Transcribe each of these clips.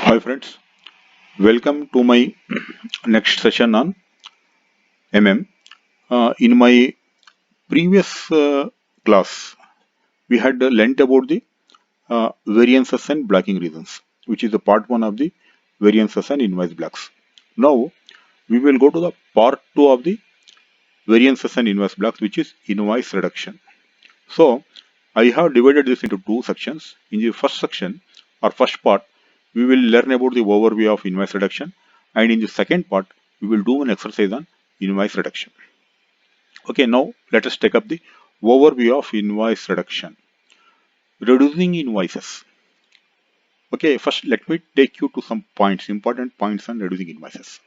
Hi friends, welcome to my next session on in my previous class, we had learnt about the variances and blocking reasons, which is the part 1 of the variances and invoice blocks. Now, we will go to the part 2 of the variances and invoice blocks, which is invoice reduction. So, I have divided this into two sections. In the first section or first part, we will learn about the overview of invoice reduction, and in the second part, we will do an exercise on invoice reduction. Okay, now let us take up the overview of invoice reduction. Reducing invoices. Okay, first let me take you to some points, important points on reducing invoices.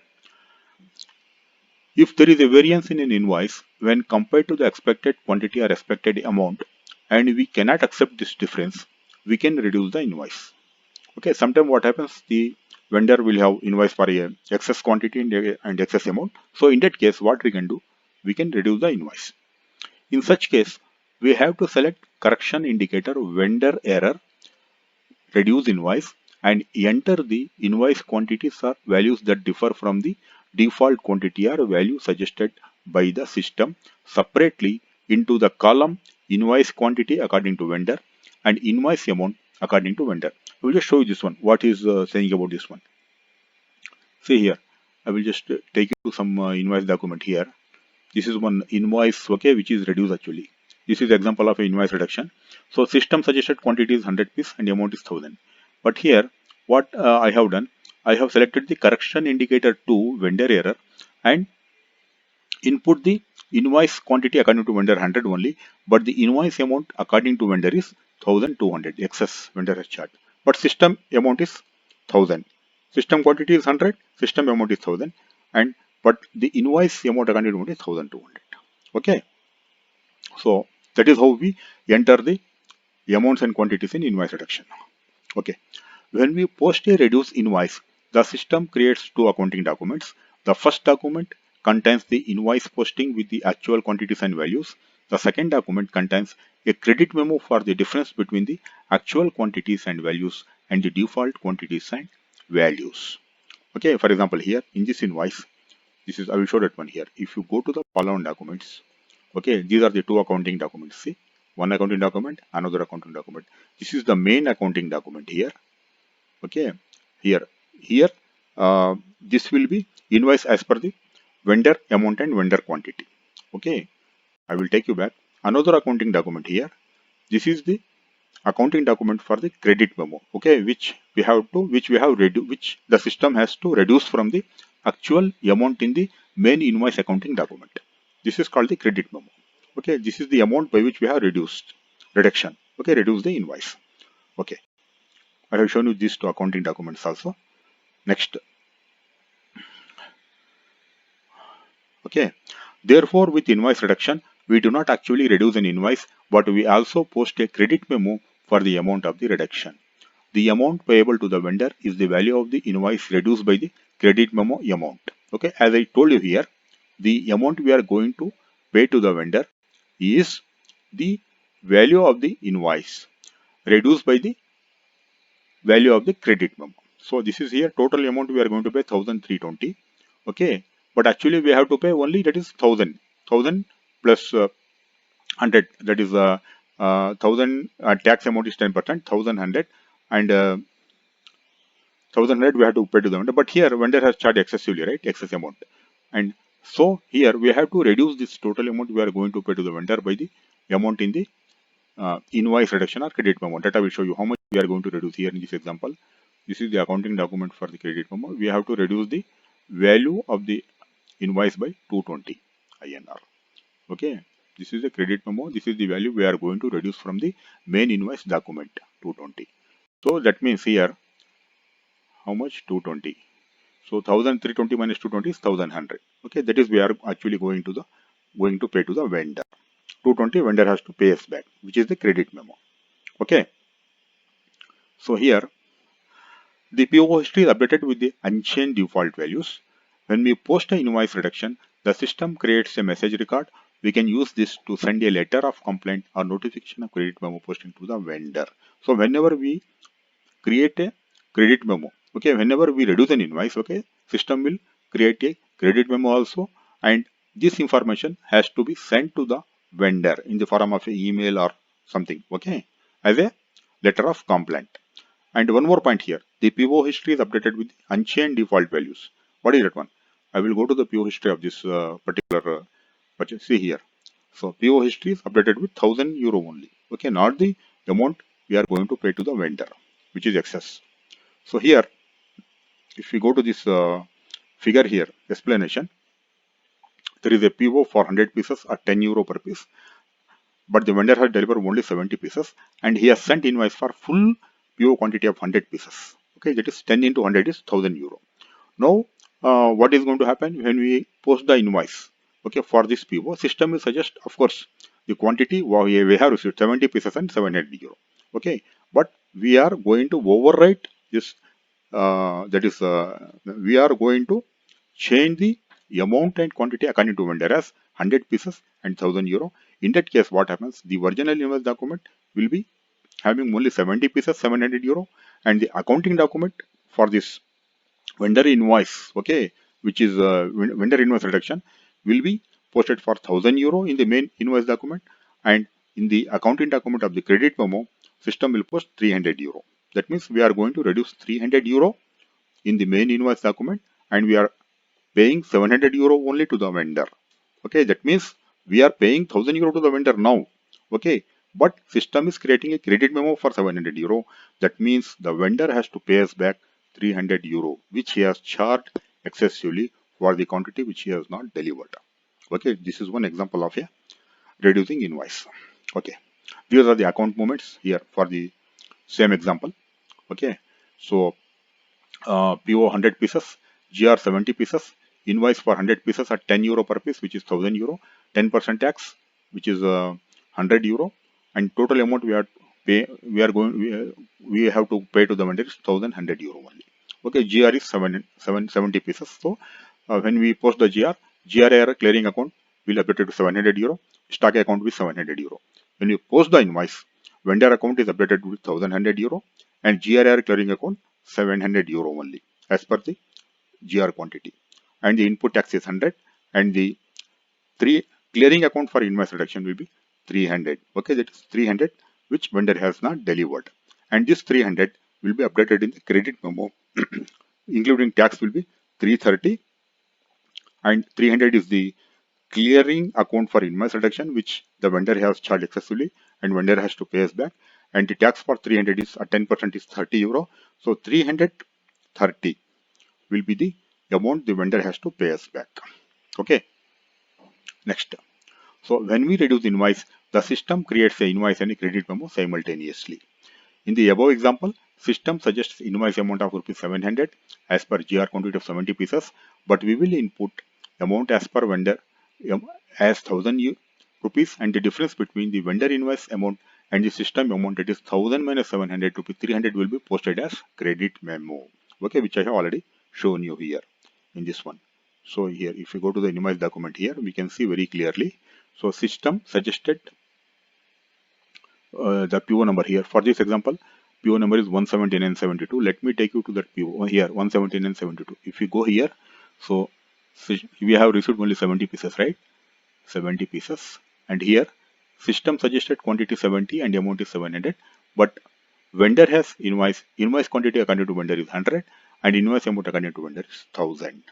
If there is a variance in an invoice when compared to the expected quantity or expected amount, and we cannot accept this difference, we can reduce the invoice. Okay, sometimes what happens, the vendor will have invoice for a excess quantity and excess amount. So in that case, what we can do, we can reduce the invoice. In such case, we have to select correction indicator vendor error, reduce invoice, and enter the invoice quantities or values that differ from the default quantity or value suggested by the system separately into the column invoice quantity according to vendor and invoice amount according to vendor. I will just show you this one. What is saying about this one? See here, I will just take you to some invoice document here. This is one invoice, okay, which is reduced actually. This is example of a invoice reduction. So system suggested quantity is 100 piece and the amount is 1000. But here, what I have done, I have selected the correction indicator to vendor error and input the invoice quantity according to vendor 100 only, but the invoice amount according to vendor is 1200 excess vendor has charged. But system amount is 1000. System quantity is 100, system amount is 1000, and but the invoice amount according to vendor is 1200. Okay, so that is how we enter the amounts and quantities in invoice reduction. Okay, when we post a reduced invoice, the system creates two accounting documents. The first document contains the invoice posting with the actual quantities and values. The second document contains a credit memo for the difference between the actual quantities and values and the default quantities and values. Okay, for example, here in this invoice, this is I will show that one here. If you go to the following documents, okay, these are the two accounting documents. See, one accounting document, another accounting document. This is the main accounting document here. Okay, here this will be invoice as per the vendor amount and vendor quantity. Okay, I will take you back. Another accounting document here. This is the accounting document for the credit memo. Okay, which we have which the system has to reduce from the actual amount in the main invoice accounting document. This is called the credit memo. Okay, this is the amount by which we have reduction. Okay, reduce the invoice. Okay, I have shown you these two accounting documents also. Next, okay, therefore with invoice reduction, we do not actually reduce an invoice, but we also post a credit memo for the amount of the reduction. The amount payable to the vendor is the value of the invoice reduced by the credit memo amount. Okay, as I told you here, the amount we are going to pay to the vendor is the value of the invoice reduced by the value of the credit memo. So this is here total amount we are going to pay 1320. Okay, but actually we have to pay only that is 1000 plus 100, that is 1000 tax amount is 10%, 1100, and 1100 we have to pay to the vendor. But here vendor has charged excessively, right? Excess amount, and so here we have to reduce this total amount we are going to pay to the vendor by the amount in the invoice reduction or credit memo. That I will show you how much we are going to reduce here in this example. This is the accounting document for the credit memo. We have to reduce the value of the invoice by 220 INR. Okay, this is the credit memo. This is the value we are going to reduce from the main invoice document 220. So that means here how much 220. So 1320 minus 220 is 1100. Okay, that is we are actually going to pay to the vendor. 220 vendor has to pay us back, which is the credit memo. Okay, so here the PO history is updated with the unchanged default values. When we post an invoice reduction, the system creates a message record. We can use this to send a letter of complaint or notification of credit memo posting to the vendor. So whenever we create a credit memo, Okay, whenever we reduce an invoice, okay, system will create a credit memo also, and this information has to be sent to the vendor in the form of an email or something, okay, as a letter of complaint. And one more point here, the PO history is updated with unchanged default values. What is that one? I will go to the PO history of this particular purchase. See here. So PO history is updated with €1,000 only. Okay, not the amount we are going to pay to the vendor, which is excess. So here, if we go to this figure here, explanation, there is a PO for 100 pieces at €10 per piece, but the vendor has delivered only 70 pieces, and he has sent invoice for full PO quantity of 100 pieces. Okay, that is 10 into 100 is €1,000. Now, what is going to happen when we post the invoice? Okay, for this PO, system will suggest, of course, the quantity we have received 70 pieces and €700. Okay, but we are going to overwrite this. That is, we are going to change the amount and quantity according to vendor as 100 pieces and €1,000. In that case, what happens? The original invoice document will be having only 70 pieces, €700, and the accounting document for this vendor invoice, okay, which is vendor invoice reduction, will be posted for €1,000 in the main invoice document, and in the accounting document of the credit memo, system will post €300. That means we are going to reduce €300 in the main invoice document, and we are paying €700 only to the vendor. Okay, that means we are paying €1,000 to the vendor now. Okay, but system is creating a credit memo for €700. That means the vendor has to pay us back €300, which he has charged excessively for the quantity which he has not delivered. Okay, this is one example of a reducing invoice. Okay, these are the account movements here for the same example. Okay, so PO 100 pieces, GR 70 pieces, invoice for 100 pieces at €10 per piece, which is €1,000, 10% tax, which is €100, and total amount we are pay we are going we have to pay to the vendor is €1,100 only. Okay, GR is 70 pieces. So when we post the GRAR clearing account will update to €700, stock account with €700. When you post the invoice, vendor account is updated with €1,100, and GRAR clearing account €700 only as per the GR quantity, and the input tax is 100, and the three clearing account for invoice reduction will be 300. Okay, that is 300 which vendor has not delivered, and this 300 will be updated in the credit memo including tax will be 330, and 300 is the clearing account for invoice reduction which the vendor has charged excessively and vendor has to pay us back, and the tax for 300 is 10% is €30. So 330 will be the amount the vendor has to pay us back. Okay, next. So when we reduce invoice, the system creates an invoice and a credit memo simultaneously. In the above example, system suggests invoice amount of ₹700 as per GR quantity of 70 pieces, but we will input amount as per vendor as ₹1,000, and the difference between the vendor invoice amount and the system amount, that is 1,000 minus ₹700, 300 will be posted as credit memo. Okay, which I have already shown you here in this one. So here, if you go to the invoice document here, we can see very clearly. So system suggested the PO number here. For this example, PO number is 179.72. Let me take you to that PO here, 179.72. If you go here, so we have received only 70 pieces, right? 70 pieces, and here system suggested quantity 70 and amount is 700, but vendor has invoice quantity according to vendor is 100 and invoice amount according to vendor is 1,000.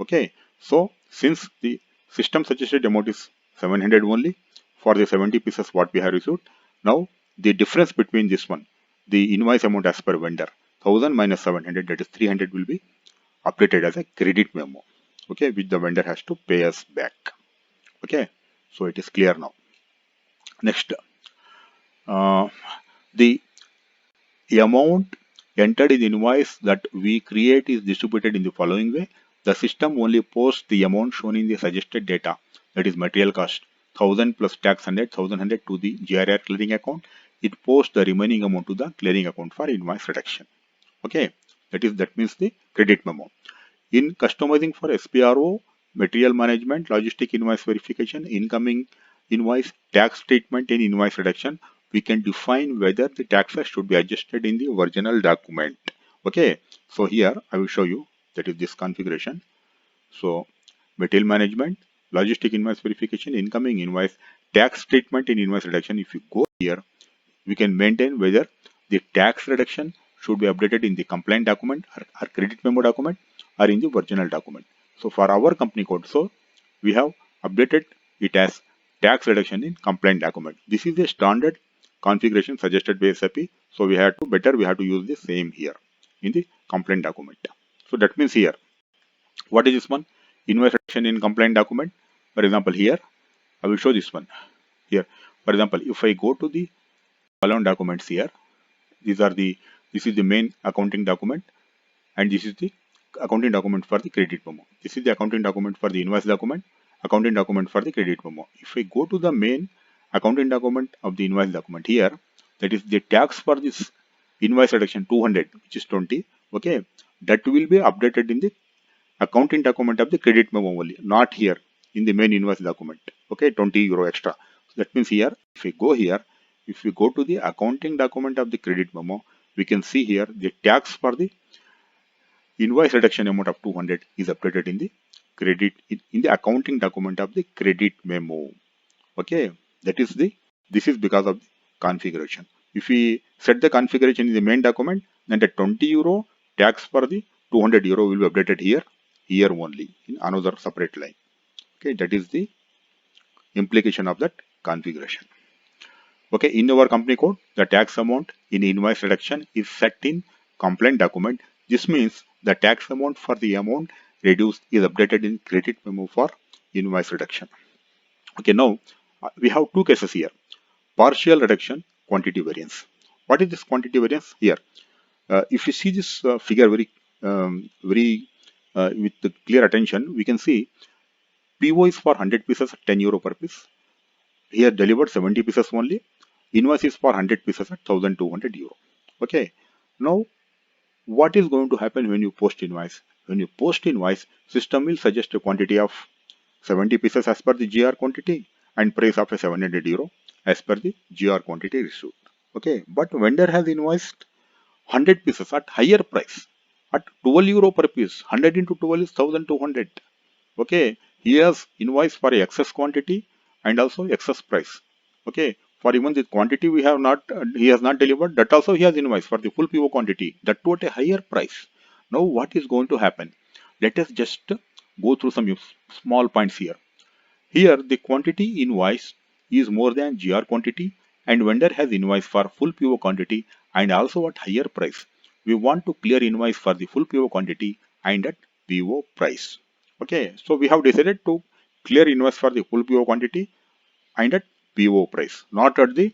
Okay, so since the system suggested amount is 700 only for the 70 pieces what we have received, now the difference between this one, the invoice amount as per vendor, 1,000 minus 700, that is 300, will be updated as a credit memo, okay, which the vendor has to pay us back. Okay, so it is clear now. Next, the amount entered in the invoice that we create is distributed in the following way. The system only posts the amount shown in the suggested data, that is material cost, 1,000 plus tax 100, 1,100 to the GRR clearing account. It posts the remaining amount to the clearing account for invoice reduction. Okay, that means the credit memo. In customizing for SPRO, material management, logistic invoice verification, incoming invoice, tax treatment and invoice reduction, we can define whether the taxes should be adjusted in the original document. Okay, So here I will show you, that is this configuration. So material management, logistic invoice verification, incoming invoice, tax treatment in invoice reduction. If you go here, we can maintain whether the tax reduction should be updated in the compliant document or credit memo document or in the original document. So for our company code, so we have updated it as tax reduction in compliant document. This is the standard configuration suggested by SAP. So we have to use the same here in the compliant document. So that means here, what is this one? Invoice reduction in compliant document. For example, here I will show this one here. For example, if I go to the column documents here, these are the this is the main accounting document, and this is the accounting document for the credit memo. This is the accounting document for the invoice document, accounting document for the credit memo. If I go to the main accounting document of the invoice document here, that is the tax for this invoice reduction 200, which is 20. Okay, that will be updated in the accounting document of the credit memo only, not here in the main invoice document. Okay, 20 euro extra. That means here, if we go to the accounting document of the credit memo, we can see here the tax for the invoice reduction amount of 200 is updated in the in the accounting document of the credit memo. Okay, this is because of the configuration. If we set the configuration in the main document, then the 20 euro tax for the 200 euro will be updated here only in another separate line. Okay, that is the implication of that configuration. Okay, in our company code, the tax amount in invoice reduction is set in compliant document. This means the tax amount for the amount reduced is updated in credit memo for invoice reduction. Okay, now we have two cases here: partial reduction, quantity variance. What is this quantity variance here? If you see this figure very with the clear attention, we can see PO is for 100 pieces at 10 euro per piece. Here delivered 70 pieces only. Invoice is for 100 pieces at 1200 euro. Okay. Now, what is going to happen when you post invoice? When you post invoice, system will suggest a quantity of 70 pieces as per the GR quantity and price of a 700 euro as per the GR quantity received. Okay. But vendor has invoiced 100 pieces at higher price at 12 euro per piece. 100 into 12 is 1200. Okay, he has invoice for excess quantity and also excess price. Okay, for even the quantity we have not he has not delivered, that also he has invoice for the full PO quantity, that too at a higher price. Now what is going to happen? Let us just go through some small points here. Here the quantity invoice is more than GR quantity, and vendor has invoice for full PO quantity and also at higher price. We want to clear invoice for the full PO quantity and at PO price. Okay, so we have decided to clear invoice for the full PO quantity and at PO price, not at the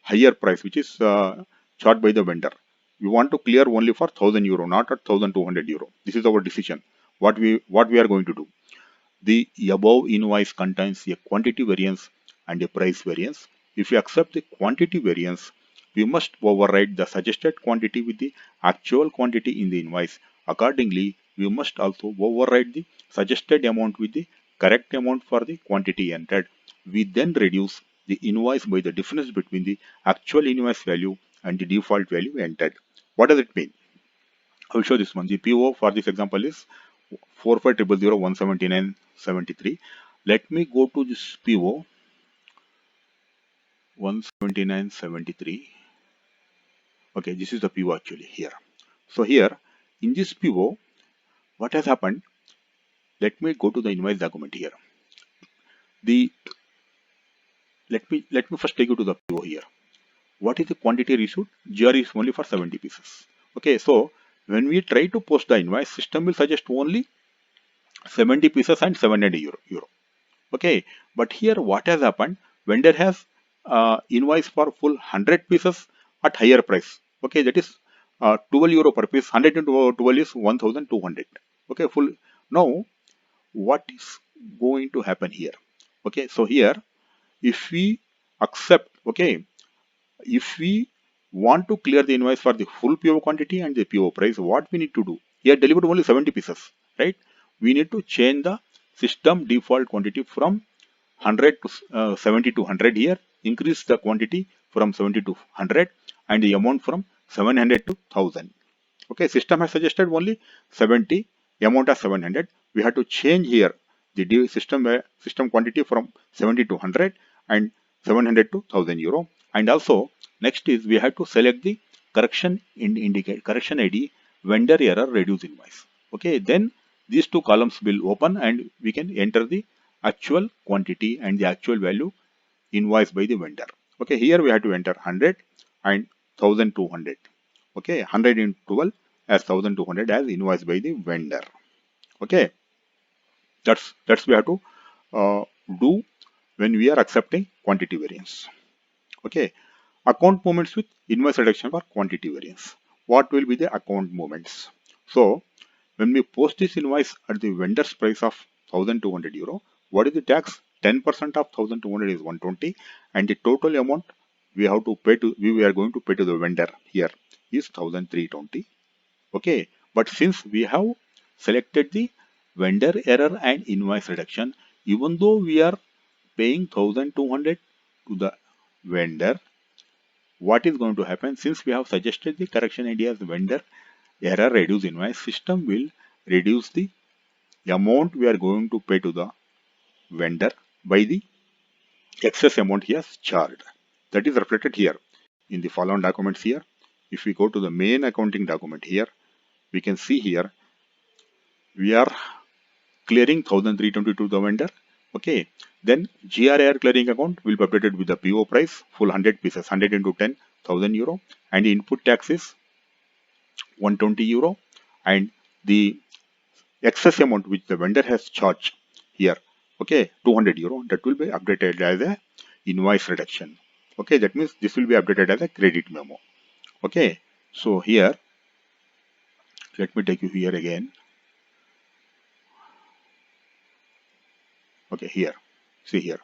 higher price which is charged by the vendor. We want to clear only for 1000 euro, not at 1200 euro. This is our decision. What we are going to do. The above invoice contains a quantity variance and a price variance. If you accept the quantity variance, we must override the suggested quantity with the actual quantity in the invoice. Accordingly, we must also override the suggested amount with the correct amount for the quantity entered. We then reduce the invoice by the difference between the actual invoice value and the default value entered. What does it mean? I will show this one. The PO for this example is 4500017973. Let me go to this PO 17973. Okay, this is the PO actually here. So here in this PO, what has happened? Let me go to the invoice document here. The let me first take you to the PO here. What is the quantity received? GR is only for 70 pieces. Okay, so when we try to post the invoice, system will suggest only 70 pieces and 700 euro. Okay, but here what has happened? Vendor has invoice for full 100 pieces at higher price. Okay, that is 12 euro per piece. 100 into 12 is 1200. Okay, full. Now what is going to happen here? Okay, so here if we accept, okay, if we want to clear the invoice for the full PO quantity and the PO price, what we need to do? Here delivered only 70 pieces, right? We need to change the system default quantity from 100 to 70 to 100 here, increase the quantity from 70 to 100 and the amount from 700 to 1000. Okay, system has suggested only 70, amount as 700. We have to change here the system quantity from 70 to 100 and 700 to 1000 euro. And also next is we have to select the correction ID vendor error reduce invoice. Okay, then these two columns will open and we can enter the actual quantity and the actual value invoiced by the vendor. Okay, here we have to enter 100 and 1200. Okay, 100 into 12 as 1200 as invoiced by the vendor. Okay, that's we have to do when we are accepting quantity variance. Okay, account movements with invoice reduction for quantity variance. What will be the account movements? So when we post this invoice at the vendor's price of 1200 euro, what is the tax? 10% of 1200 is 120, and the total amount we have to pay to we are going to pay to the vendor here is 1320. Okay, but since we have selected the vendor error and invoice reduction, even though we are paying 1200 to the vendor, what is going to happen? Since we have suggested the correction ID as vendor error reduce invoice, system will reduce the amount we are going to pay to the vendor by the excess amount he has charged. That is reflected here in the following documents here. If we go to the main accounting document here, we can see here we are clearing 1320 to the vendor. Okay, then GRAR clearing account will be updated with the PO price full 100 pieces, 100 into 10, 1000 euro, and the input tax is 120 euro, and the excess amount which the vendor has charged here, okay, 200 euro, that will be updated as a invoice reduction. Okay, that means this will be updated as a credit memo. Okay, so here let me take you here again. Okay, here, see here,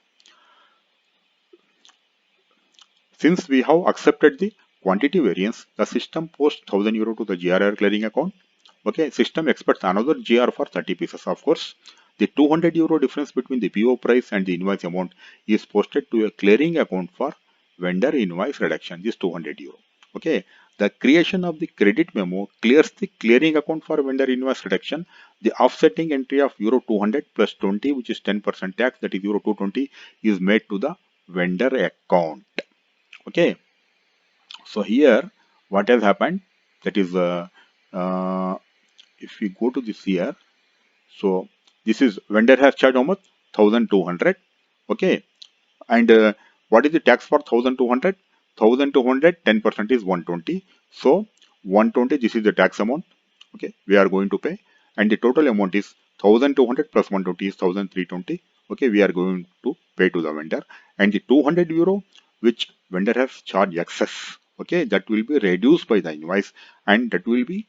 since we have accepted the quantity variance, the system posts 1000 euro to the GRR clearing account. Okay, system expects another GR for 30 pieces. Of course, the 200 euro difference between the PO price and the invoice amount is posted to a clearing account for vendor invoice reduction. This 200 euro. Okay, the creation of the credit memo clears the clearing account for vendor invoice reduction. The offsetting entry of euro 200 plus 20, which is 10% tax, that is euro 220, is made to the vendor account. Okay, so here what has happened, that is if we go to this here, so this is vendor has charged how much? 1200. Okay, and what is the tax for 1200? 1200, 10% is 120. So 120, this is the tax amount. Okay, we are going to pay, and the total amount is 1200 plus 120 is 1320. Okay, we are going to pay to the vendor, and the 200 euro which vendor has charged excess. Okay, that will be reduced by the invoice, and that will be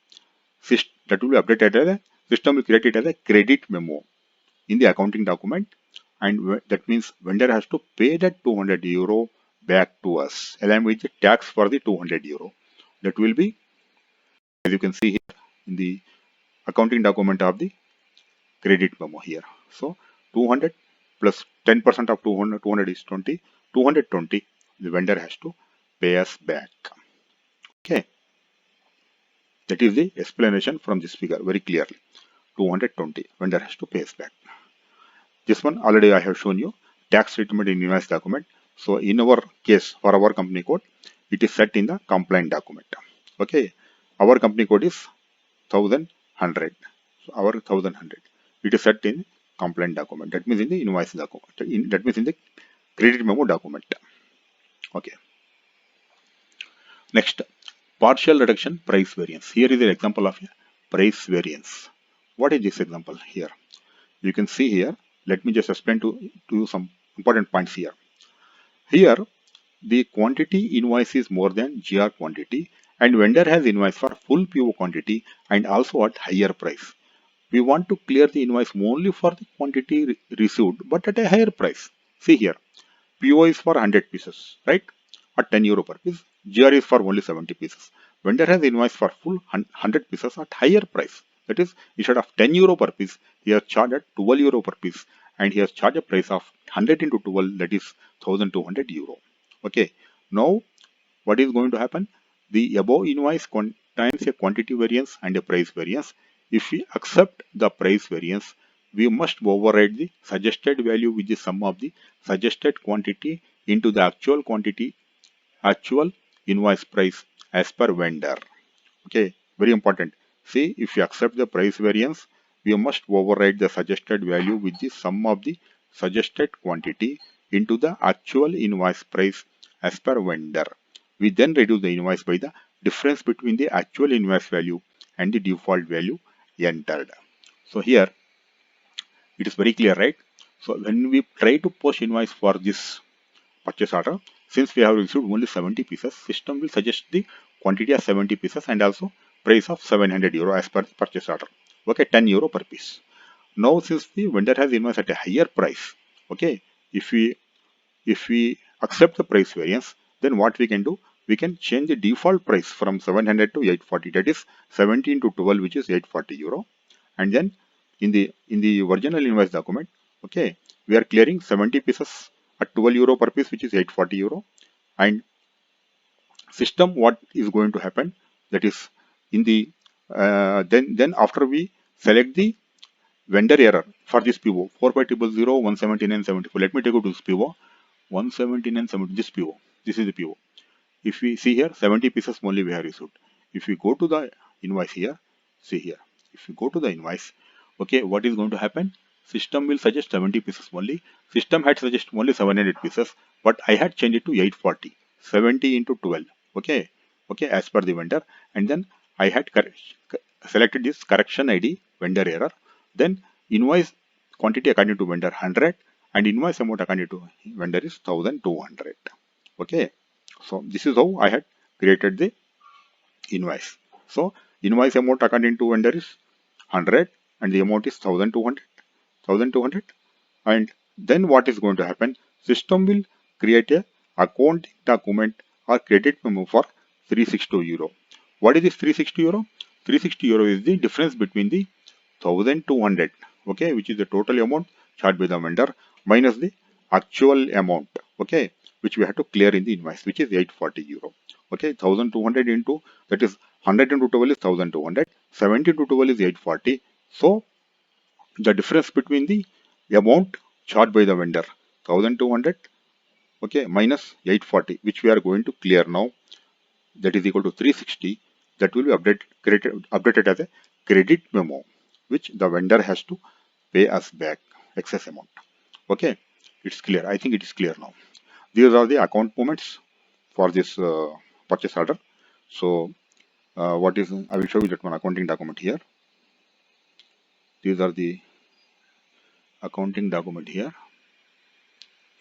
updated as a system will create it as a credit memo in the accounting document, and that means vendor has to pay that 200 euro back to us along with the tax for the 200 euro. That will be, as you can see here in the accounting document of the credit memo here. So 200 plus 10% of 200, 200 is 20, 220 the vendor has to pay us back. Okay, that is the explanation from this figure very clearly. 220 vendor has to pay us back. This one already I have shown you, tax treatment in invoice document. So in our case, for our company code, it is set in the compliant document. Okay, our company code is 1100. So our 1100, it is set in compliant document. That means in the invoice document. That means in the credit memo document. Okay. Next, partial reduction price variance. Here is an example of a price variance. What is this example here? You can see here. Let me just explain to you some important points here. Here, the quantity invoice is more than GR quantity, and vendor has invoice for full PO quantity and also at higher price. We want to clear the invoice only for the quantity received, but at a higher price. See here, PO is for 100 pieces, right? At 10 euro per piece. GR is for only 70 pieces. Vendor has invoice for full 100 pieces at higher price. That is, instead of 10 euro per piece, he has charged at 12 euro per piece, and he has charged a price of 100 into 12, that is 1200 euro. Okay, now what is going to happen? The above invoice times a quantity variance and a price variance. If we accept the price variance, we must override the suggested value with the sum of the suggested quantity into the actual quantity, actual invoice price as per vendor. Okay, very important. See, if you accept the price variance, we must override the suggested value with the sum of the suggested quantity into the actual invoice price as per vendor. We then reduce the invoice by the difference between the actual invoice value and the default value entered. So here it is very clear, right? So when we try to post invoice for this purchase order, since we have received only 70 pieces, system will suggest the quantity as 70 pieces and also price of 700 euro as per the purchase order. Okay, 10 euro per piece. Now since the vendor has invoiced at a higher price, okay, if we accept the price variance, then what we can do, we can change the default price from 700 to 840, that is 17 to 12, which is 840 euro. And then in the original invoice document, okay, we are clearing 70 pieces at 12 euro per piece, which is 840 euro. And system, what is going to happen, that is in the then after we select the vendor error for this PO 4500 179 74. Let me take you to this PO 179 70. This PO, this is the PO. If we see here, 70 pieces only we have received. If we go to the invoice here, see here, if we go to the invoice, okay, what is going to happen? System will suggest 70 pieces only. System had suggested only 700 pieces, but I had changed it to 840. 70 into 12. Okay, okay, as per the vendor. And then I had selected this correction ID, vendor error. Then invoice quantity according to vendor 100 and invoice amount according to vendor is 1200. Okay, so this is how I had created the invoice. So invoice amount according to vendor is 100 and the amount is 1200. And then what is going to happen? System will create a account document or credit memo for 360 euro. What is this 360 euro? 360 euro is the difference between the 1200, okay, which is the total amount charged by the vendor minus the actual amount, okay, which we have to clear in the invoice, which is 840 euro. Okay, 1200 into, that is 100 into 12 is 1200, 70 to 12 is 840. So the difference between the amount charged by the vendor 1200, okay, minus 840, which we are going to clear now, that is equal to 360. That will be updated as a credit memo, which the vendor has to pay us back excess amount. Okay, it's clear. I think it is clear now. These are the account movements for this purchase order. So what is, I will show you that one accounting document here. These are the accounting document here.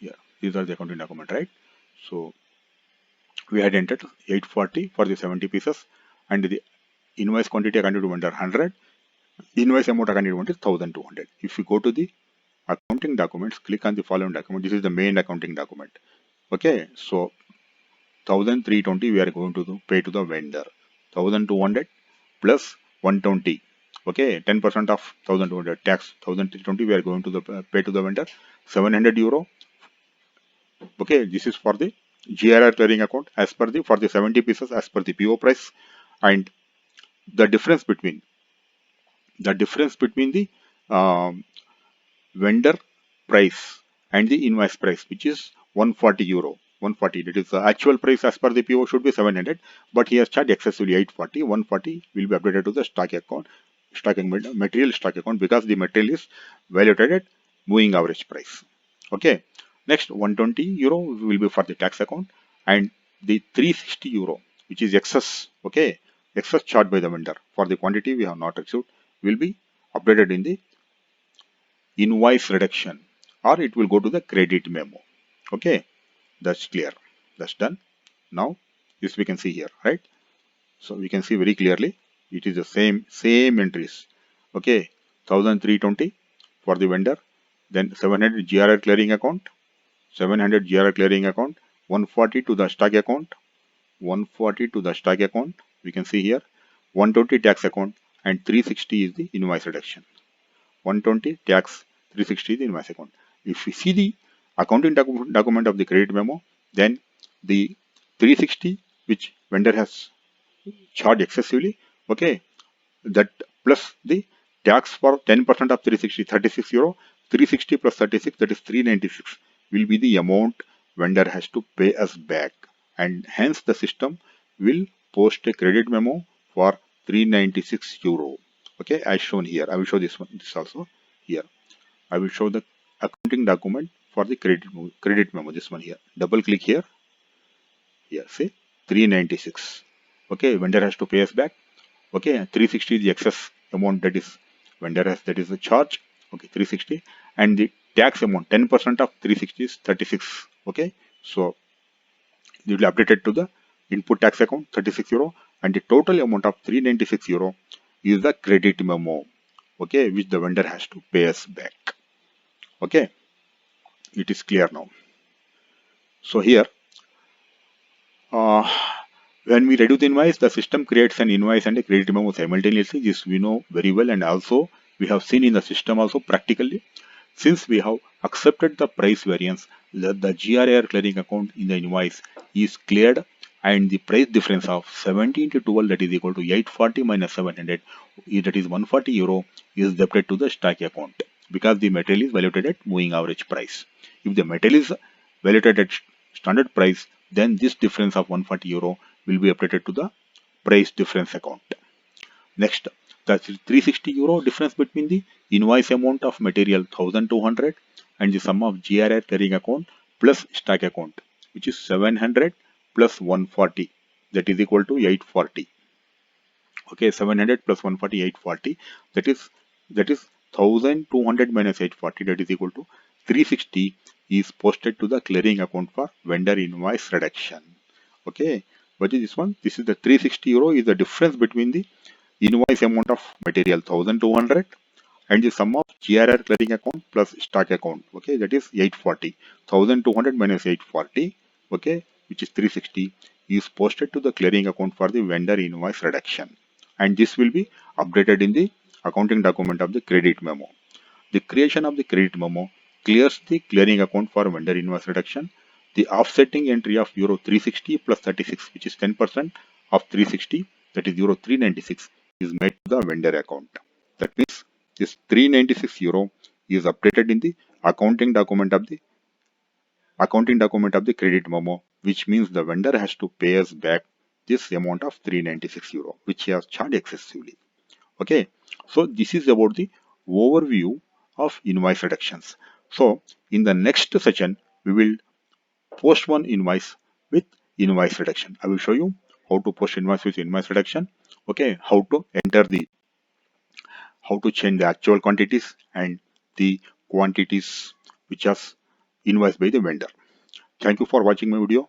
Yeah, these are the accounting document, right? So we had entered 840 for the 70 pieces and the invoice quantity according to vendor 100. Invoice amount according to vendor is 1200. If you go to the accounting documents, click on the following document. This is the main accounting document. Okay, so 1320 we are going to pay to the vendor. 1200 plus 120. Okay, 10% of 1200 tax. 1320 we are going to pay to the vendor. 700 euro. Okay, this is for the GRR clearing account as per the, for the 70 pieces as per the PO price. And the difference between the vendor price and the invoice price, which is 140 euro. 140, that is the actual price as per the PO should be 700, but he has charged excessively 840. 140 will be updated to the stock account, material stock account, because the material is valued at moving average price. Okay, next 120 euro will be for the tax account, and the 360 euro, which is excess, okay, excess charged by the vendor for the quantity we have not received, will be updated in the invoice reduction, or it will go to the credit memo. Okay, that's clear. That's done. Now this we can see here, right? So we can see very clearly it is the same entries. Okay, 1320 for the vendor, then 700 GRR clearing account, 700 GRR clearing account, 140 to the stock account, 140 to the stock account. We can see here 120 tax account, and 360 is the invoice reduction. 120 tax, 360 the invoice account. If we see the accounting document of the credit memo, then the 360 which vendor has charged excessively. Okay, that plus the tax for 10% of 360, 36 euro, 360 plus 36, that is 396, will be the amount vendor has to pay us back, and hence the system will post a credit memo for 396 euro. Okay, as shown here. I will show this one, this also here. I will show the accounting document for the credit memo, this one here. Double click here. Here, see, 396. Okay, vendor has to pay us back. Okay, 360 is the excess amount that is vendor has, that is the charge. Okay, 360, and the tax amount 10% of 360 is 36. Okay, so it will update it to the input tax account 36 euro, and the total amount of 396 euro is the credit memo. Okay, which the vendor has to pay us back. Okay, it is clear now. So here, uh, when we reduce the invoice, the system creates an invoice and a credit memo simultaneously. This we know very well, and also we have seen in the system also practically. Since we have accepted the price variance, the GRAR clearing account in the invoice is cleared, and the price difference of 17 to 12, that is equal to 840 minus 700, that is 140 euro, is debited to the stock account because the material is valued at moving average price. If the material is valued at standard price, then this difference of 140 euro will be updated to the price difference account. Next, the 360 euro difference between the invoice amount of material 1200 and the sum of GRR carrying account plus stock account, which is 700 plus 140, that is equal to 840. Okay, 700 plus 140, 840, that is 1200 minus 840, that is equal to 360, is posted to the clearing account for vendor invoice reduction. Okay, what is this one? This is the 360 euro is the difference between the invoice amount of material 1200 and the sum of GRR clearing account plus stock account. Okay, that is 840. 1200 minus 840, okay, which is 360, is posted to the clearing account for the vendor invoice reduction, and this will be updated in the accounting document of the credit memo. The creation of the credit memo clears the clearing account for vendor invoice reduction. The offsetting entry of euro 360 plus 36, which is 10% of 360, that is euro 396, is made to the vendor account. That means this 396 euro is updated in the accounting document of the credit memo, which means the vendor has to pay us back this amount of 396 euro, which he has charged excessively. Okay, so this is about the overview of invoice reductions. So in the next session, we will post one invoice with invoice reduction. I will show you how to post invoice with invoice reduction. Okay, how to change the actual quantities and the quantities which are invoiced by the vendor. Thank you for watching my video.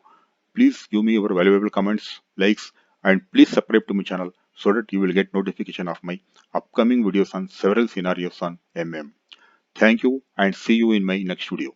Please give me your valuable comments, likes, and please subscribe to my channel so that you will get notification of my upcoming videos on several scenarios on MM. Thank you and see you in my next video.